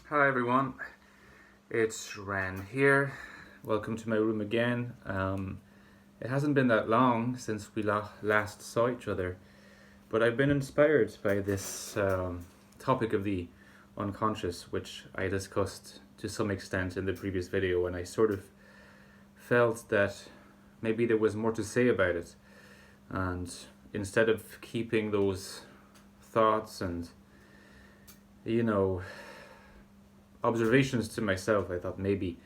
Hi everyone, it's Ren here. Welcome to my room again. It hasn't been that long since we last saw each other, but I've been inspired by this topic of the unconscious, which I discussed to some extent in the previous video, and I sort of felt that maybe there was more to say about it. And instead of keeping those thoughts and, observations to myself, I thought maybe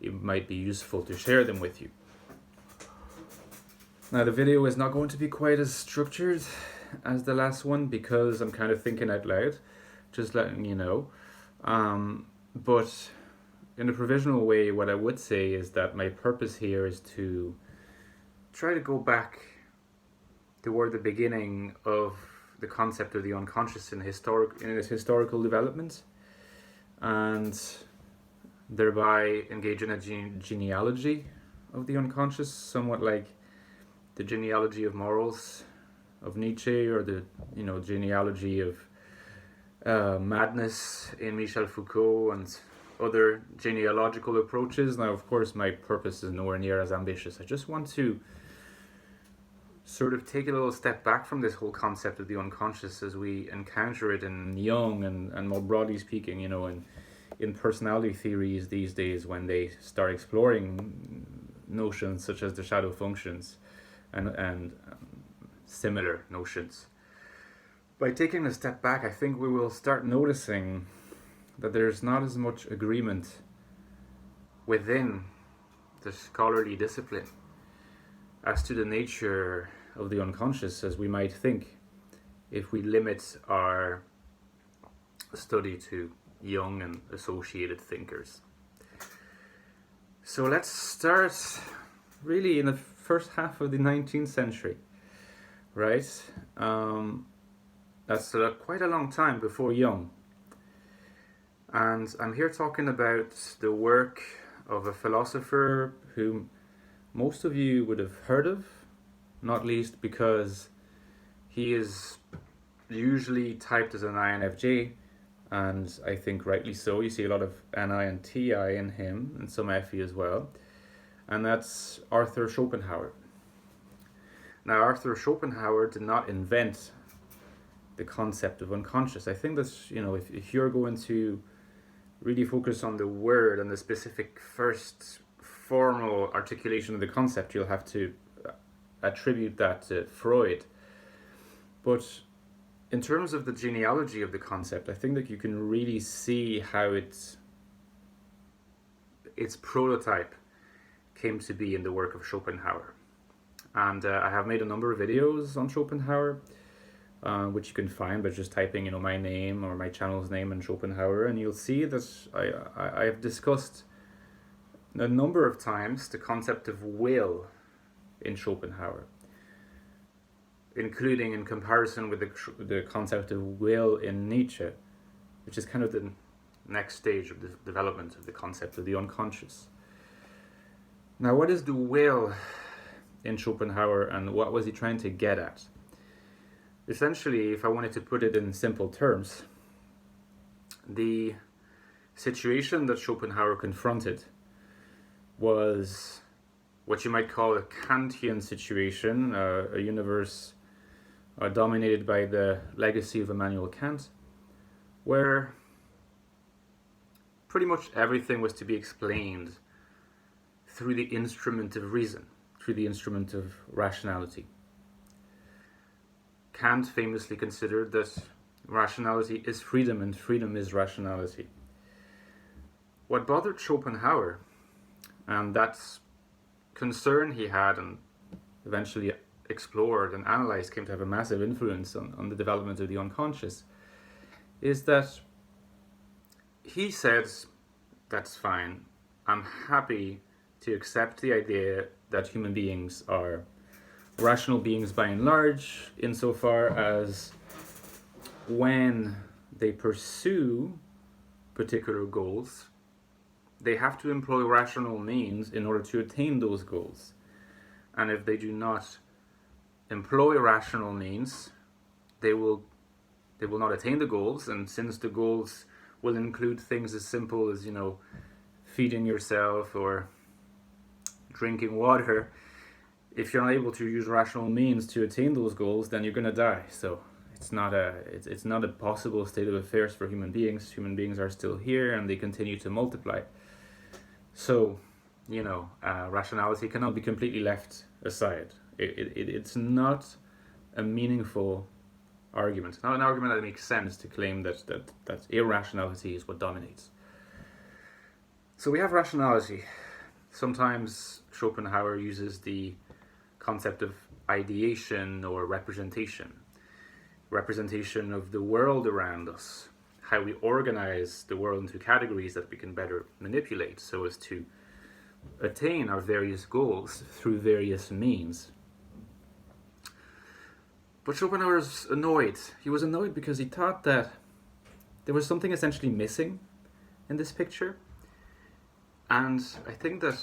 it might be useful to share them with you. Now, the video is not going to be quite as structured as the last one because I'm kind of thinking out loud, just letting you know. But in a provisional way, what I would say is that my purpose here is to try to go back toward the beginning of the concept of the unconscious in its historical development, and thereby engage in a genealogy of the unconscious, somewhat like the genealogy of morals of Nietzsche, or the genealogy of madness in Michel Foucault, and other genealogical approaches. Now, of course, my purpose is nowhere near as ambitious. I just want to sort of take a little step back from this whole concept of the unconscious as we encounter it in Jung and more broadly speaking, in personality theories these days, when they start exploring notions such as the shadow functions and similar notions. By taking a step back, I think we will start noticing that there's not as much agreement within the scholarly discipline as to the nature of the unconscious as we might think if we limit our study to Jung and associated thinkers. So let's start really in the first half of the 19th century, right? That's quite a long time before Jung. And I'm here talking about the work of a philosopher whom most of you would have heard of, not least because he is usually typed as an INFJ, and I think rightly so. You see a lot of NI and TI in him, and some FE as well, and that's Arthur Schopenhauer. Now, Arthur Schopenhauer did not invent the concept of unconscious. I think that's, if you're going to really focus on the word and the specific first formal articulation of the concept, you'll have to attribute that to Freud. But in terms of the genealogy of the concept, I think that you can really see how its prototype came to be in the work of Schopenhauer. And I have made a number of videos on Schopenhauer, which you can find by just typing, my name or my channel's name and Schopenhauer, and you'll see that I have discussed a number of times the concept of will in Schopenhauer, including in comparison with the concept of will in Nietzsche, which is kind of the next stage of the development of the concept of the unconscious. Now, what is the will in Schopenhauer, and what was he trying to get at? Essentially, if I wanted to put it in simple terms, the situation that Schopenhauer confronted was what you might call a Kantian situation, a universe dominated by the legacy of Immanuel Kant, where pretty much everything was to be explained through the instrument of reason, through the instrument of rationality. Kant famously considered that rationality is freedom and freedom is rationality. What bothered Schopenhauer, and that's concern he had and eventually explored and analyzed, came to have a massive influence on the development of the unconscious, is that he says, that's fine, I'm happy to accept the idea that human beings are rational beings by and large, insofar as when they pursue particular goals, they have to employ rational means in order to attain those goals. And if they do not employ rational means, they will not attain the goals, and since the goals will include things as simple as, feeding yourself or drinking water. If you're not able to use rational means to attain those goals, then you're going to die. So it's not a possible state of affairs for human beings. Human beings are still here and they continue to multiply. So, rationality cannot be completely left aside. It's not a meaningful argument. Not an argument that makes sense to claim that irrationality is what dominates. So we have rationality. Sometimes Schopenhauer uses the concept of ideation or representation of the world around us, how we organize the world into categories that we can better manipulate so as to attain our various goals through various means. But Schopenhauer was annoyed. He was annoyed because he thought that there was something essentially missing in this picture. And I think that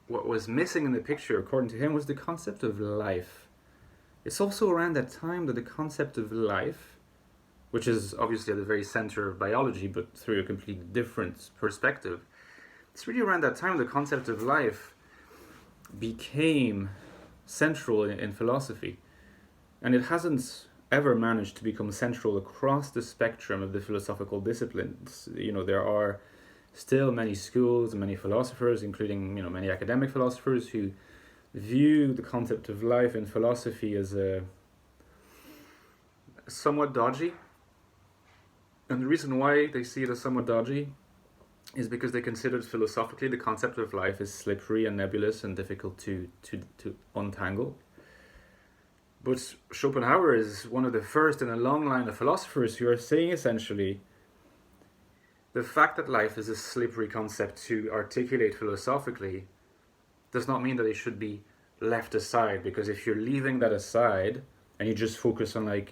what was missing in the picture, according to him, was the concept of life. It's also around that time that the concept of life, which is obviously at the very center of biology, but through a completely different perspective, it's really around that time the concept of life became central in philosophy. And it hasn't ever managed to become central across the spectrum of the philosophical disciplines. There are still many schools and many philosophers, including many academic philosophers, who view the concept of life in philosophy as somewhat dodgy. And the reason why they see it as somewhat dodgy is because they consider philosophically the concept of life is slippery and nebulous and difficult to untangle. But Schopenhauer is one of the first in a long line of philosophers who are saying essentially the fact that life is a slippery concept to articulate philosophically does not mean that it should be left aside, because if you're leaving that aside and you just focus on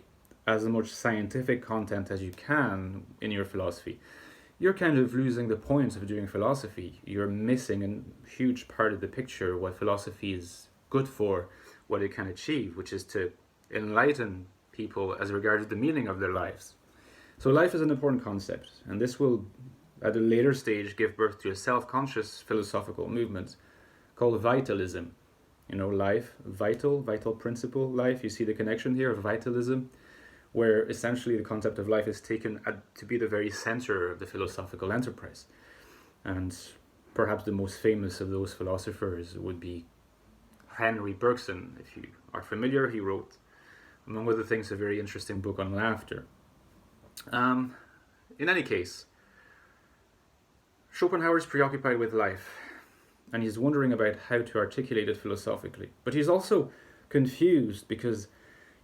as much scientific content as you can in your philosophy, you're kind of losing the point of doing philosophy. You're missing a huge part of the picture, what philosophy is good for, what it can achieve, which is to enlighten people as regards the meaning of their lives. So life is an important concept, and this will, at a later stage, give birth to a self-conscious philosophical movement called vitalism. Life, vital principle, life. You see the connection here of vitalism, where essentially the concept of life is taken to be the very center of the philosophical enterprise. And perhaps the most famous of those philosophers would be Henry Bergson. If you are familiar, he wrote, among other things, a very interesting book on laughter. In any case, Schopenhauer is preoccupied with life, and he's wondering about how to articulate it philosophically. But he's also confused because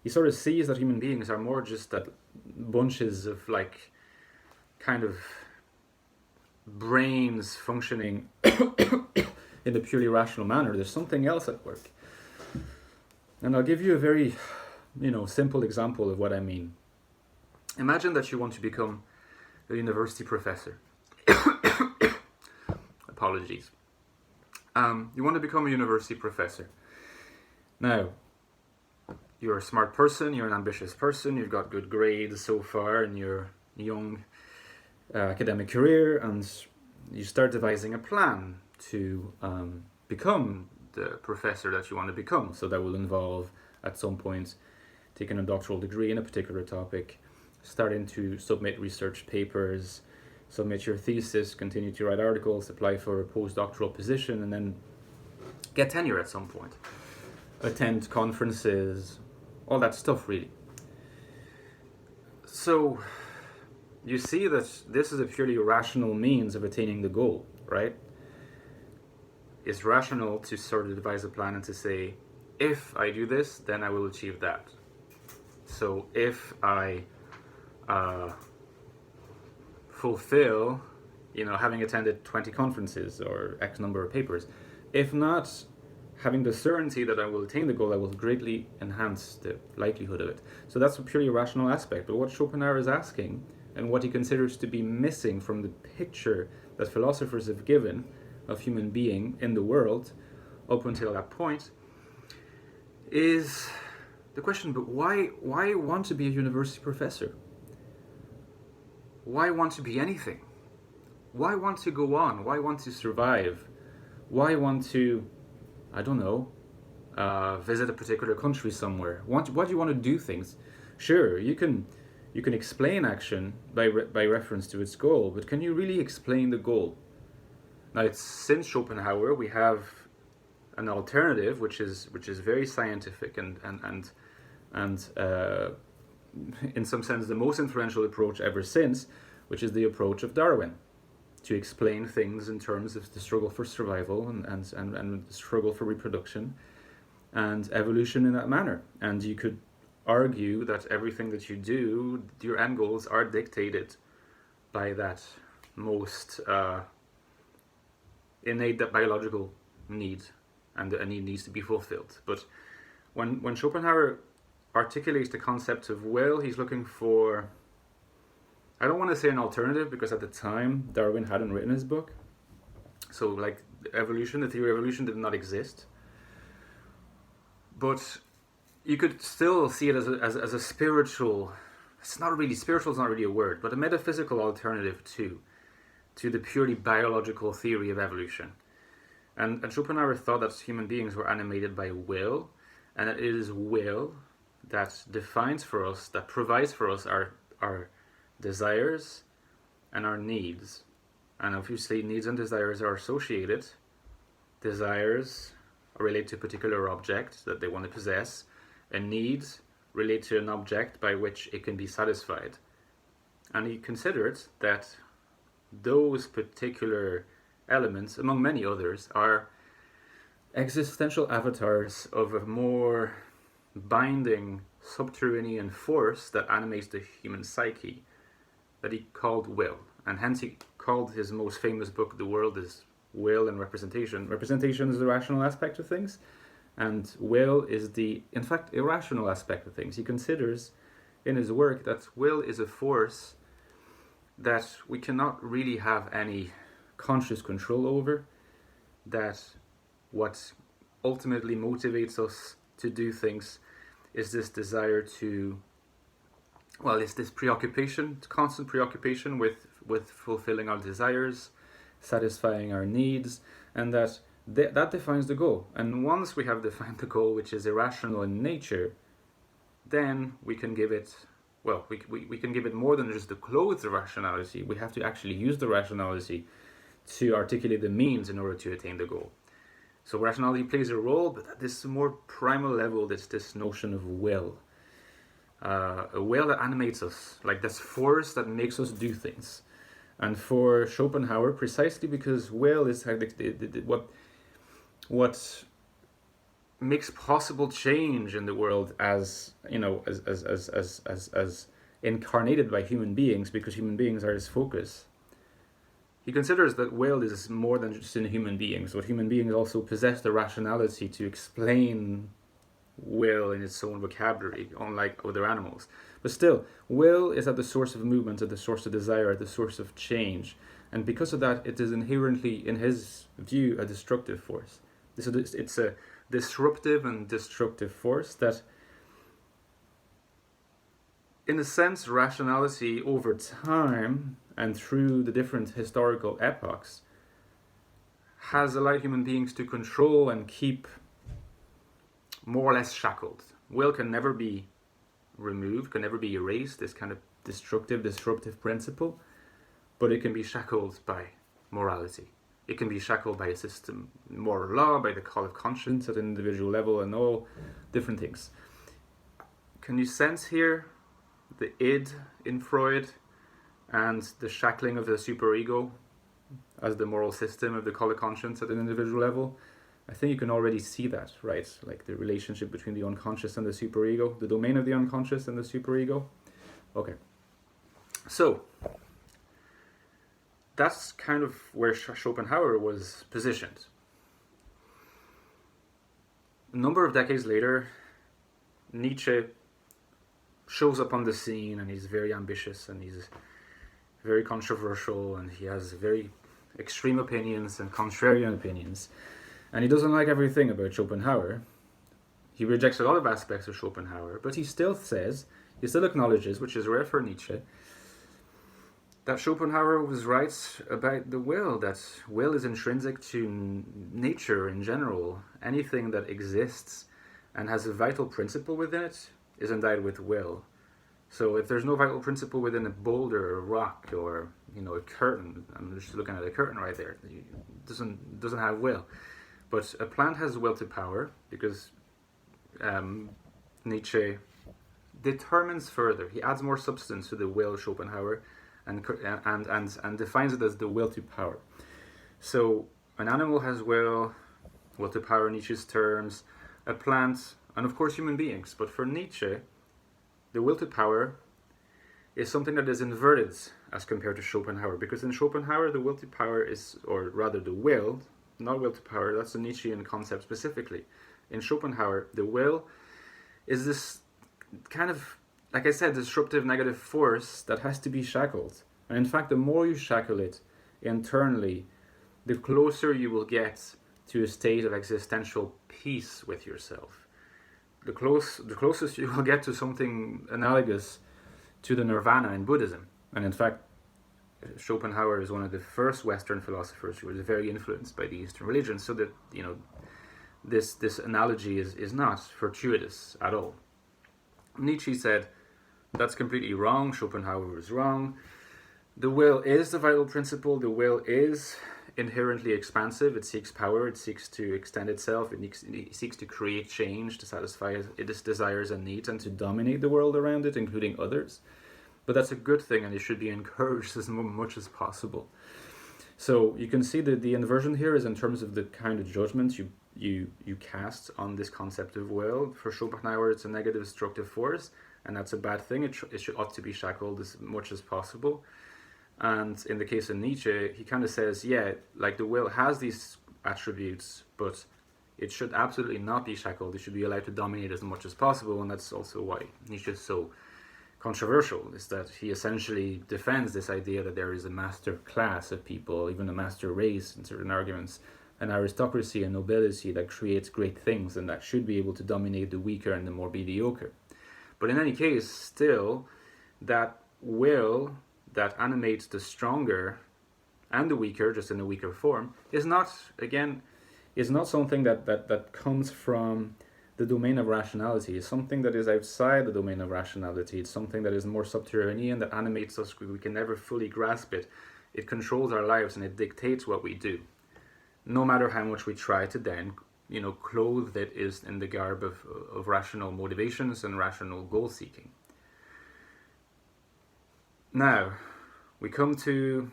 he sort of sees that human beings are more just that bunches of kind of brains functioning in a purely rational manner. There's something else at work. And I'll give you a very, simple example of what I mean. Imagine that you want to become a university professor. Apologies. You want to become a university professor. Now, you're a smart person, you're an ambitious person, you've got good grades so far in your young academic career, and you start devising a plan to become the professor that you want to become. So that will involve, at some point, taking a doctoral degree in a particular topic, starting to submit research papers, submit your thesis, continue to write articles, apply for a postdoctoral position, and then get tenure at some point. Attend conferences, all that stuff, really. So you see that this is a purely rational means of attaining the goal, right? It's rational to sort of devise a plan and to say, if I do this, then I will achieve that. So if I fulfill, having attended 20 conferences or X number of papers, if not, having the certainty that I will attain the goal, I will greatly enhance the likelihood of it. So that's a purely rational aspect. But what Schopenhauer is asking, and what he considers to be missing from the picture that philosophers have given of human being in the world up until that point, is the question, but why want to be a university professor? why want to be anything? Why want to go on? Why want to survive? Why want to, I don't know, visit a particular country somewhere? Why do you want to do things? Sure, you can explain action by reference to its goal, but can you really explain the goal? Now, since Schopenhauer, we have an alternative, which is very scientific and in some sense the most influential approach ever since, which is the approach of Darwin, to explain things in terms of the struggle for survival and the struggle for reproduction and evolution in that manner. And you could argue that everything that you do, your end goals are dictated by that most innate biological need, and a need needs to be fulfilled. But when Schopenhauer articulates the concept of will, he's looking for, I don't want to say an alternative, because at the time Darwin hadn't written his book, so like evolution, the theory of evolution did not exist, but you could still see it as a spiritual, it's not really a word, but a metaphysical alternative to the purely biological theory of evolution. And Schopenhauer thought that human beings were animated by will, and that it is will that defines for us, that provides for us our desires and our needs. And obviously needs and desires are associated. Desires relate to a particular object that they want to possess, and needs relate to an object by which it can be satisfied. And he considered that those particular elements, among many others, are existential avatars of a more binding subterranean force that animates the human psyche, that he called will. And hence he called his most famous book, The World is Will and Representation. Representation is the rational aspect of things, and will is the, in fact, irrational aspect of things. He considers in his work that will is a force that we cannot really have any conscious control over, that what ultimately motivates us to do things is this desire to, well, it's this preoccupation, constant preoccupation with fulfilling our desires, satisfying our needs, and that defines the goal. And once we have defined the goal, which is irrational in nature, then we can give it, well, we can give it more than just the clothes of rationality. We have to actually use the rationality to articulate the means in order to attain the goal. So rationality plays a role, but at this more primal level, it's this notion of will. A will that animates us, like this force that makes us do things. And for Schopenhauer, precisely because will is what makes possible change in the world, as you know, as incarnated by human beings, because human beings are his focus. He considers that will is more than just in human beings, but human beings also possess the rationality to explain will in its own vocabulary, unlike other animals. But still, will is at the source of movement, at the source of desire, at the source of change. And because of that, it is inherently, in his view, a destructive force. It's a disruptive and destructive force that, in a sense, rationality over time and through the different historical epochs has allowed human beings to control and keep more or less shackled. Will can never be removed, can never be erased, this kind of destructive, disruptive principle, but it can be shackled by morality. It can be shackled by a system, moral law, by the call of conscience at an individual level, and all different things. Can you sense here the id in Freud and the shackling of the superego as the moral system of the call of conscience at an individual level? I think you can already see that, right? Like the relationship between the unconscious and the superego, the domain of the unconscious and the superego. Okay. So, that's kind of where Schopenhauer was positioned. A number of decades later, Nietzsche shows up on the scene, and he's very ambitious, and he's very controversial, and he has very extreme opinions and contrarian opinions. And he doesn't like everything about Schopenhauer. He rejects a lot of aspects of Schopenhauer, but he still says, he still acknowledges, which is rare for Nietzsche, that Schopenhauer was right about the will, that will is intrinsic to nature in general. Anything that exists and has a vital principle within it is endowed with will. So if there's no vital principle within a boulder or a rock or a curtain, I'm just looking at a curtain right there, it doesn't have will. But a plant has will to power because Nietzsche determines further. He adds more substance to the will, Schopenhauer, and defines it as the will to power. So an animal has will to power in Nietzsche's terms, a plant, and of course human beings. But for Nietzsche, the will to power is something that is inverted as compared to Schopenhauer, because in Schopenhauer the will to power is, or rather the will, not will to power, that's a Nietzschean concept specifically. In Schopenhauer, the will is this kind of, like I said, disruptive negative force that has to be shackled. And in fact, the more you shackle it internally, the closer you will get to a state of existential peace with yourself. The closest you will get to something analogous to the nirvana in Buddhism. And in fact, Schopenhauer is one of the first Western philosophers who was very influenced by the Eastern religions, so that this analogy is not fortuitous at all. Nietzsche said that's completely wrong. Schopenhauer was wrong. The will is the vital principle. The will is inherently expansive. It seeks power. It seeks to extend itself. It seeks to create change, to satisfy its desires and needs, and to dominate the world around it, including others. But that's a good thing, and it should be encouraged as much as possible. So you can see that the inversion here is in terms of the kind of judgments you cast on this concept of will. For Schopenhauer, it's a negative destructive force, and that's a bad thing. It ought to be shackled as much as possible. And in the case of Nietzsche, he kind of says, yeah, like the will has these attributes, but it should absolutely not be shackled. It should be allowed to dominate as much as possible, and that's also why Nietzsche is so controversial, is that he essentially defends this idea that there is a master class of people, even a master race in certain arguments, an aristocracy and nobility that creates great things and that should be able to dominate the weaker and the more mediocre. But in any case, still, that will that animates the stronger and the weaker, just in a weaker form, is not something that comes from the domain of rationality. It's something that is outside the domain of rationality. It's something that is more subterranean, that animates us. We can never fully grasp it. It controls our lives and it dictates what we do, no matter how much we try to then clothe it is in the garb of rational motivations and rational goal seeking. Now, we come to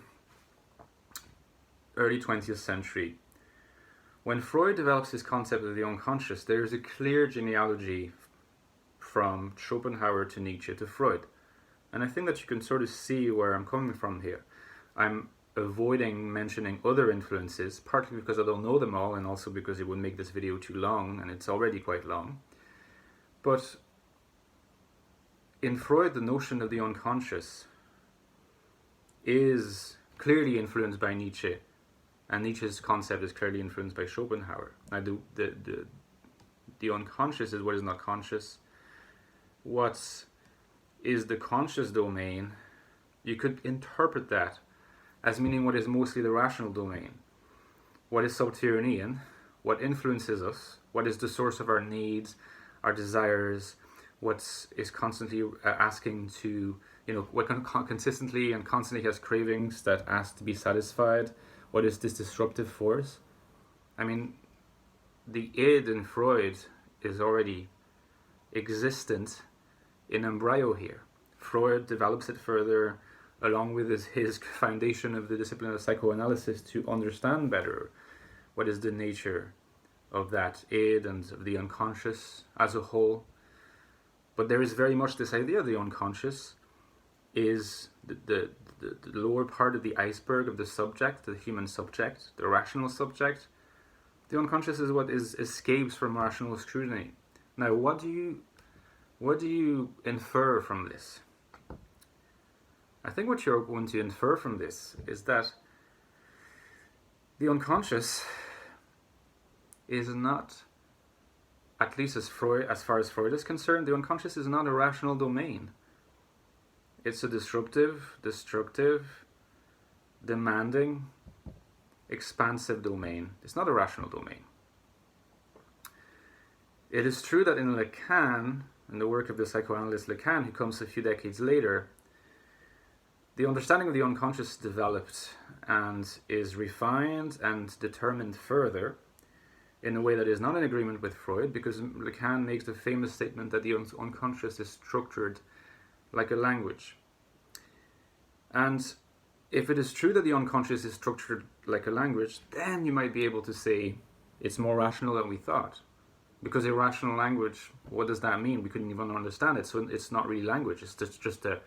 early 20th century. When Freud develops his concept of the unconscious, there is a clear genealogy from Schopenhauer to Nietzsche to Freud. And I think that you can sort of see where I'm coming from here. I'm avoiding mentioning other influences, partly because I don't know them all, and also because it would make this video too long, and it's already quite long. But in Freud, the notion of the unconscious is clearly influenced by Nietzsche, and Nietzsche's concept is clearly influenced by Schopenhauer. Now, the unconscious is what is not conscious. What is the conscious domain? You could interpret that as meaning what is mostly the rational domain. What is subterranean? What influences us? What is the source of our needs, our desires? What is constantly asking to, what consistently and constantly has cravings that ask to be satisfied? What is this disruptive force? I mean, the id in Freud is already existent in embryo here. Freud develops it further, along with his foundation of the discipline of psychoanalysis, to understand better what is the nature of that id and of the unconscious as a whole. But there is very much this idea of the unconscious is the lower part of the iceberg of the subject, the human subject, the rational subject. The unconscious is what escapes from rational scrutiny. Now, what do you infer from this? I think what you're going to infer from this is that the unconscious is not, at least as far as Freud is concerned, the unconscious is not a rational domain. It's a disruptive, destructive, demanding, expansive domain. It's not a rational domain. It is true that in Lacan, in the work of the psychoanalyst Lacan, who comes a few decades later, the understanding of the unconscious developed and is refined and determined further in a way that is not in agreement with Freud, because Lacan makes the famous statement that the unconscious is structured like a language. And if it is true that the unconscious is structured like a language, then you might be able to say it's more rational than we thought. Because irrational language, what does that mean? We couldn't even understand it, so it's not really language. It's just a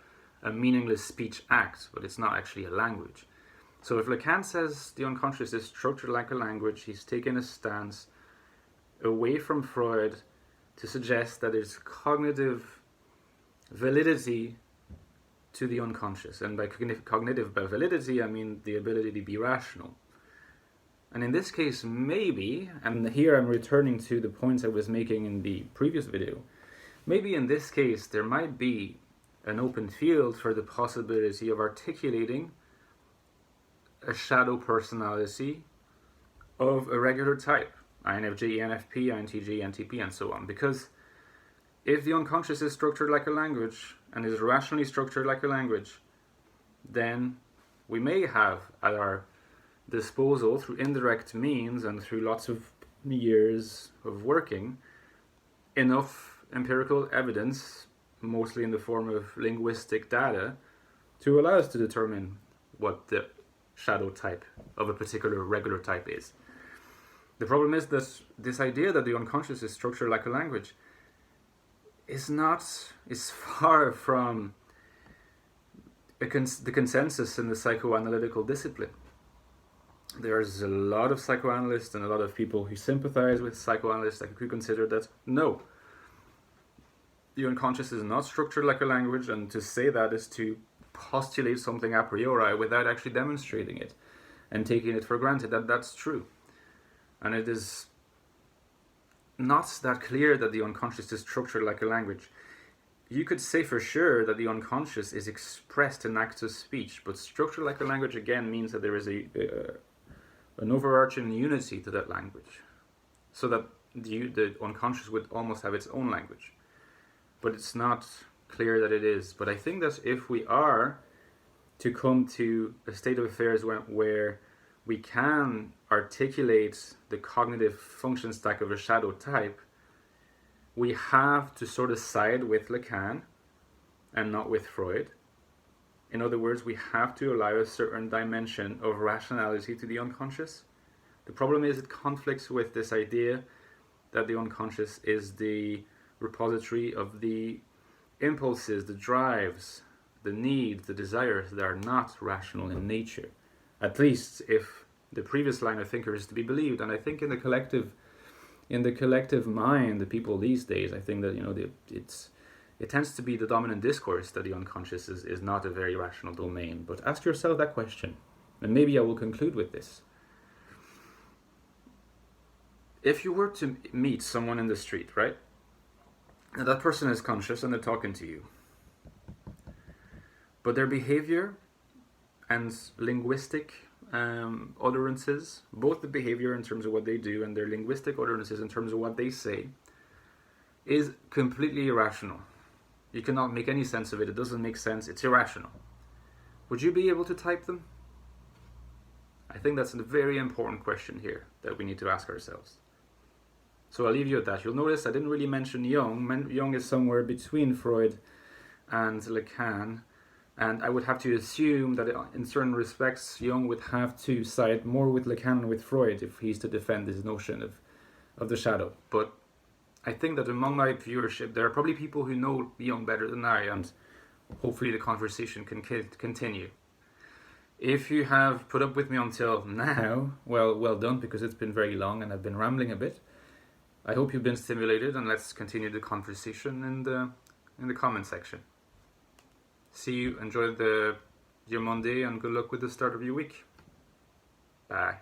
meaningless speech act, but it's not actually a language. So if Lacan says the unconscious is structured like a language, he's taken a stance away from Freud to suggest that there's cognitive validity to the unconscious. And by cognitive validity, I mean the ability to be rational. And in this case, maybe, and here I'm returning to the points I was making in the previous video, maybe in this case there might be an open field for the possibility of articulating a shadow personality of a regular type, INFJ, ENFP, INTJ, NTP, and so on. Because if the unconscious is structured like a language and is rationally structured like a language, then we may have at our disposal, through indirect means and through lots of years of working, enough empirical evidence, mostly in the form of linguistic data, to allow us to determine what the shadow type of a particular regular type is. The problem is that this idea that the unconscious is structured like a language is far from the consensus in the psychoanalytical discipline. There's a lot of psychoanalysts and a lot of people who sympathize with psychoanalysts that could consider that no, the unconscious is not structured like a language, and to say that is to postulate something a priori without actually demonstrating it and taking it for granted that that's true. And it is not that clear that the unconscious is structured like a language. You could say for sure that the unconscious is expressed in acts of speech, but structured like a language again means that there is an overarching unity to that language, so that the unconscious would almost have its own language. But it's not clear that it is. But I think that if we are to come to a state of affairs where we can articulate the cognitive function stack of a shadow type, we have to sort of side with Lacan and not with Freud. In other words, we have to allow a certain dimension of rationality to the unconscious. The problem is it conflicts with this idea that the unconscious is the repository of the impulses, the drives, the needs, the desires that are not rational in nature. At least if the previous line of thinker is to be believed. And I think in the collective mind, the people these days, I think that it tends to be the dominant discourse that the unconscious is not a very rational domain. But ask yourself that question, and maybe I will conclude with this. If you were to meet someone in the street, right? And that person is conscious and they're talking to you. But their behavior and linguistic utterances, both the behavior in terms of what they do and their linguistic utterances in terms of what they say, is completely irrational. You cannot make any sense of it. It doesn't make sense. It's irrational. Would you be able to type them? I think that's a very important question here that we need to ask ourselves. So I'll leave you at that. You'll notice I didn't really mention Jung. Jung is somewhere between Freud and Lacan. And I would have to assume that in certain respects, Jung would have to side more with Lacan and with Freud if he's to defend his notion of the shadow. But I think that among my viewership, there are probably people who know Jung better than I, and hopefully the conversation can continue. If you have put up with me until now, well done, because it's been very long and I've been rambling a bit. I hope you've been stimulated, and let's continue the conversation in the comment section. See you, enjoy your Monday, and good luck with the start of your week. Bye.